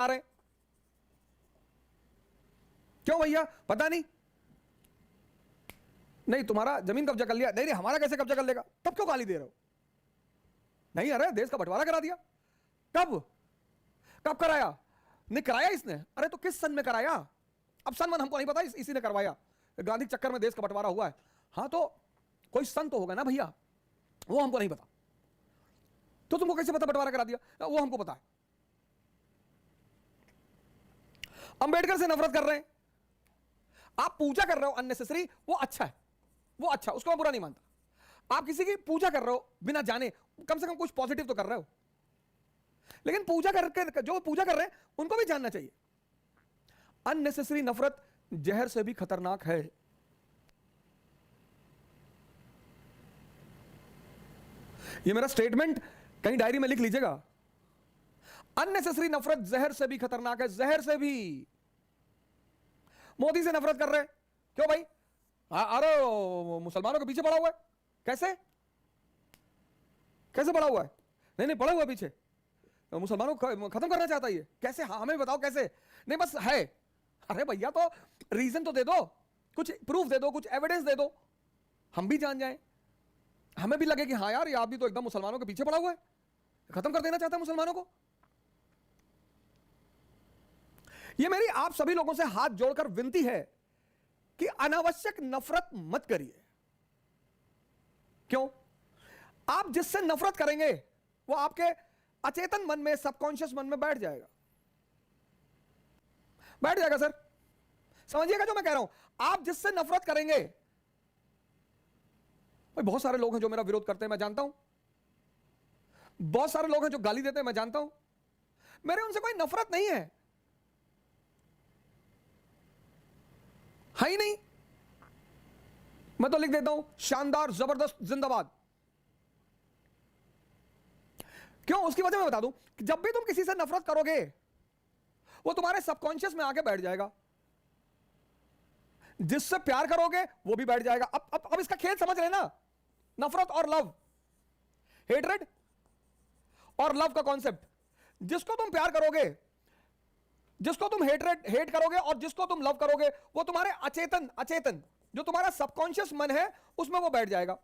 आ रहे हैं। क्यों भैया? पता नहीं, नहीं तुम्हारा जमीन कब्जा कर लिया, नहीं नहीं हमारा कैसे कब्जा कर लेगा, तब क्यों गाली दे रहे हो? नहीं अरे देश का बंटवारा करा दिया। कब कब कराया? नहीं कराया इसने। अरे तो किस सन में कराया? अब सन मन हमको नहीं पता, इसी ने करवाया। गांधी के चक्कर में देश का बंटवारा हुआ है। हाँ तो कोई सन तो होगा ना भैया, वो हमको नहीं पता। तो तुमको कैसे पता बंटवारा करा दिया? वो हमको पता है। अंबेडकर से नफरत कर रहे हैं, आप पूजा कर रहे हो अननेसेसरी, वो अच्छा है, वो अच्छा, उसको मैं बुरा नहीं मानता। आप किसी की पूजा कर रहे हो बिना जाने, कम से कम कुछ पॉजिटिव तो कर रहे हो। लेकिन पूजा करके जो पूजा कर रहे हैं उनको भी जानना चाहिए। अननेसेसरी नफरत जहर से भी खतरनाक है। ये मेरा स्टेटमेंट कहीं डायरी में लिख लीजिएगा। अननेसेसरी नफरत जहर से भी खतरनाक है, जहर से भी। मोदी से नफरत कर रहे हैं, क्यों भाई? अरे मुसलमानों के पीछे पड़ा हुआ है। कैसे कैसे पड़ा हुआ है? नहीं नहीं पड़ा हुआ पीछे, मुसलमानों को खत्म करना चाहता है ये। कैसे? हाँ हमें बताओ कैसे। नहीं बस है। अरे भैया तो रीजन तो दे दो, कुछ प्रूफ दे दो, कुछ एविडेंस दे दो, हम भी जान जाएं, हमें भी लगे कि हाँ यार ये आदमी तो एकदम मुसलमानों के पीछे पड़ा हुआ है, खत्म कर देना चाहता है मुसलमानों को। ये मेरी आप सभी लोगों से हाथ जोड़कर विनती है कि अनावश्यक नफरत मत करिए। क्यों? आप जिससे नफरत करेंगे वो आपके अचेतन मन में, सबकॉन्शियस मन में बैठ जाएगा, बैठ जाएगा। सर समझिएगा जो मैं कह रहा हूं। आप जिससे नफरत करेंगे, भाई बहुत सारे लोग हैं जो मेरा विरोध करते हैं, मैं जानता हूं। बहुत सारे लोग हैं जो गाली देते हैं, मैं जानता हूं। मेरे उनसे कोई नफरत नहीं है ही नहीं। मैं तो लिख देता हूं शानदार जबरदस्त जिंदाबाद। क्यों? उसकी वजह मैं बता दूं कि जब भी तुम किसी से नफरत करोगे वो तुम्हारे सबकॉन्शियस में आके बैठ जाएगा। जिससे प्यार करोगे वो भी बैठ जाएगा। अब इसका खेल समझ लेना। नफरत और लव, हेटरेड और लव का कॉन्सेप्ट। जिसको तुम प्यार करोगे, जिसको तुम हेट करोगे और जिसको तुम लव करोगे, वो तुम्हारे अचेतन जो तुम्हारा सबकॉन्शियस मन है उसमें वो बैठ जाएगा।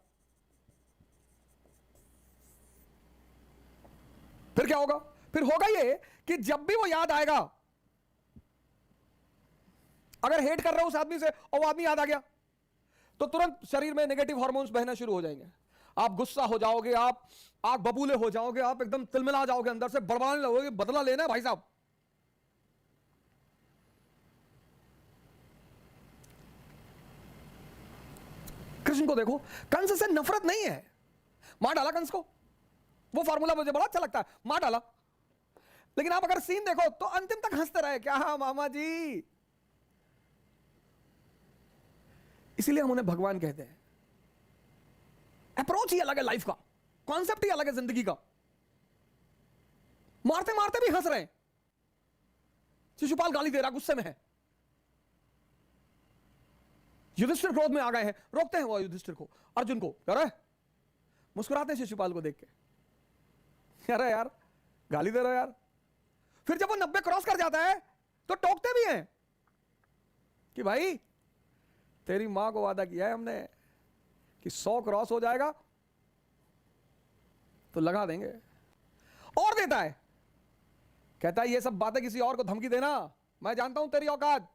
फिर क्या होगा? फिर होगा ये कि जब भी वो याद आएगा, अगर हेट कर रहे हो उस आदमी से और वो आदमी याद आ गया, तो तुरंत शरीर में नेगेटिव हार्मोन्स बहना शुरू हो जाएंगे। आप गुस्सा हो जाओगे, आप आग बबूले हो जाओगे, आप एकदम तिलमिला जाओगे, अंदर से बड़बड़ाने लगोगे, बदला लेना है भाई साहब। कृष्ण को देखो, कंस से नफरत नहीं है, मार डाला कंस को। वो फार्मूला मुझे बड़ा अच्छा लगता है, मार डाला। लेकिन आप अगर सीन देखो तो अंतिम तक हंसते रहे। क्या हाँ मामा जी? इसीलिए हम उन्हें भगवान कहते हैं। अप्रोच ही अलग है लाइफ का, कॉन्सेप्ट ही अलग है जिंदगी का। मारते मारते भी हंस रहे हैं। शिशुपाल गाली दे रहा, गुस्से में है। युधिष्ठिर क्रोध में आ गए हैं, रोकते हैं वो युधिष्ठिर को, अर्जुन को। अरे मुस्कुराते हैं शिशुपाल को देख के। अरे यार गाली दे रहे हो यार। फिर जब वो 90 क्रॉस कर जाता है तो टोकते भी हैं कि भाई तेरी मां को वादा किया है हमने कि 100 क्रॉस हो जाएगा तो लगा देंगे। और देता है, कहता है ये सब बातें किसी और को धमकी देना, मैं जानता हूं तेरी औकात।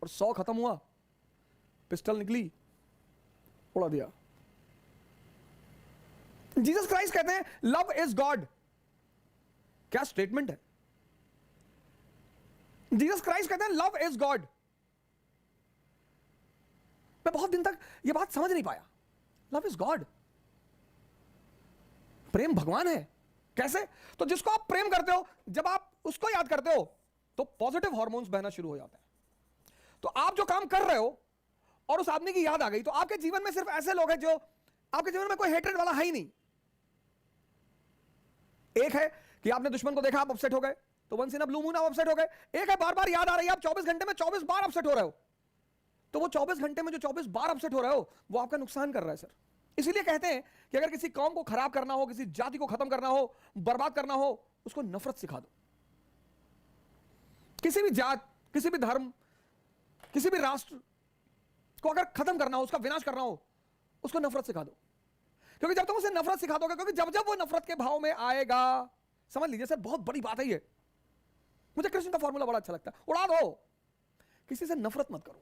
और 100 खत्म हुआ, पिस्टल निकली, उड़ा दिया। जीसस क्राइस्ट कहते हैं लव इज गॉड। क्या स्टेटमेंट है! जीसस क्राइस्ट कहते हैं लव इज गॉड। मैं बहुत दिन तक यह बात समझ नहीं पाया। लव इज गॉड, प्रेम भगवान है। कैसे? तो जिसको आप प्रेम करते हो, जब आप उसको याद करते हो तो पॉजिटिव हार्मोन्स बहना शुरू हो जाते हैं। तो आप जो काम कर रहे हो और उस आदमी की याद आ गई, तो आपके जीवन में सिर्फ ऐसे लोग हैं जो, आपके जीवन में कोई हेट्रेड वाला है ही नहीं। एक है कि आपने दुश्मन को देखा, आप अपसेट हो गए, तो once in a blue moon आप अपसेट हो गए। एक है बार बार याद आ रही है, आप 24 घंटे में 24 बार अपसेट हो रहे हो। तो वो 24 घंटे में जो 24 बार अपसेट हो रहे हो वो आपका नुकसान कर रहा है सर। इसीलिए कहते हैं कि अगर किसी कौम को खराब करना हो, किसी जाति को खत्म करना हो, बर्बाद करना हो, उसको नफरत सिखा दो। किसी भी जात, किसी भी धर्म, किसी भी राष्ट्र को अगर खत्म करना हो, उसका विनाश करना हो, उसको नफरत सिखा दो। क्योंकि जब तुम उसे नफरत सिखा दोगे, क्योंकि जब जब वो नफरत के भाव में आएगा, समझ लीजिए सर बहुत बड़ी बात है ये, मुझे कृष्ण का फॉर्मूला बड़ा अच्छा लगता है, उड़ा दो, किसी से नफरत मत करो।